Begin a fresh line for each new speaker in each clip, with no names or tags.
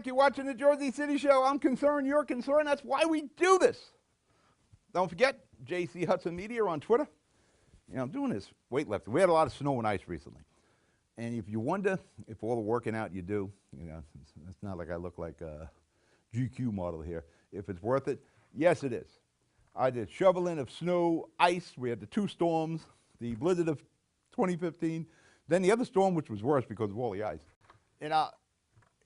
You're watching the Jersey City Show. I'm concerned, you're concerned. That's why we do this. Don't forget, JC Hudson Media on Twitter. You know, I'm doing this weightlifting. We had a lot of snow and ice recently. And if you wonder if all the working out you do, you know, it's not like I look like a GQ model here. If it's worth it, yes, it is. I did shoveling of snow, ice. We had the two storms, the blizzard of 2015, then the other storm, which was worse because of all the ice. And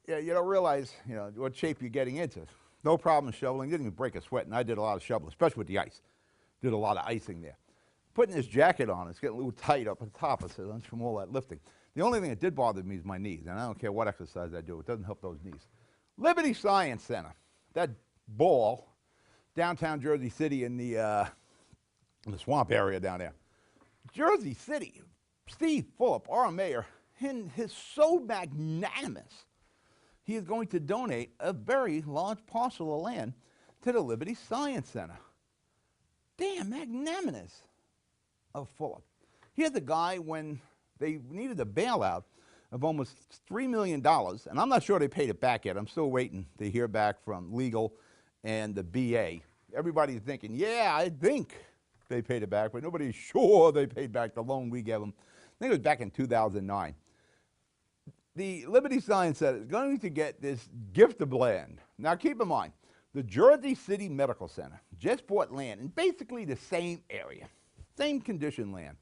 you don't realize, you know, what shape you're getting into. No problem shoveling. Didn't even break a sweat, and I did a lot of shoveling, especially with the ice. Did a lot of icing there. Putting this jacket on, it's getting a little tight up at the top. I said, that's from all that lifting. The only thing that did bother me is my knees, and I don't care what exercise I do. It doesn't help those knees. Liberty Science Center, that ball, downtown Jersey City in the swamp area down there. Jersey City, Steve Fulop, our mayor, is so magnanimous. He is going to donate a very large parcel of land to the Liberty Science Center. Damn magnanimous of Fulop. Here's a guy when they needed a bailout of almost $3 million, and I'm not sure they paid it back yet. I'm still waiting to hear back from legal and the BA. Everybody's thinking, yeah, I think they paid it back, but nobody's sure they paid back the loan we gave them. I think it was back in 2009. The Liberty Science Center is going to get this gift of land. Now keep in mind, the Jersey City Medical Center just bought land in basically the same area, same condition land,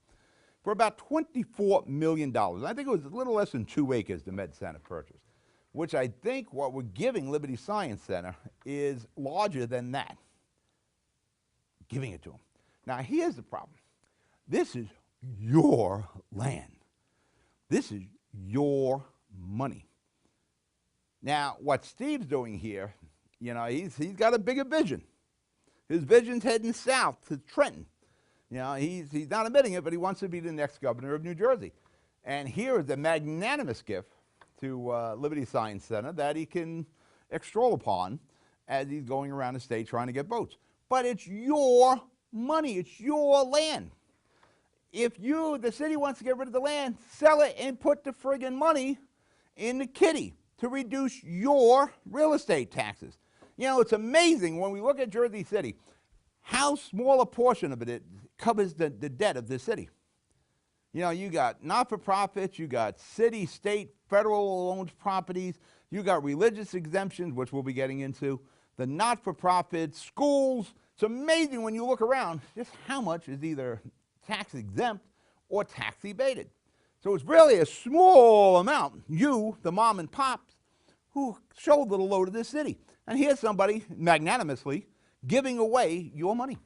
for about $24 million. I think it was a little less than 2 acres the Med Center purchased, which I think what we're giving Liberty Science Center is larger than that, giving it to them. Now here's the problem. This is your land. This is your money. Now, what Steve's doing here, you know, he's got a bigger vision. His vision's heading south to Trenton. You know, he's not admitting it, but he wants to be the next governor of New Jersey. And here is a magnanimous gift to Liberty Science Center that he can extol upon as he's going around the state trying to get votes. But it's your money. It's your land. If the city wants to get rid of the land, sell it and put the friggin' money in the kitty to reduce your real estate taxes. You know, it's amazing when we look at Jersey City, how small a portion of it covers the debt of the city. You know, you got not-for-profits, you got city, state, federal owned properties, you got religious exemptions, which we'll be getting into, the not-for-profits, schools. It's amazing when you look around just how much is either tax exempt or tax evaded. So it's really a small amount, you, the mom and pops, who shoulder the load of this city. And here's somebody magnanimously giving away your money.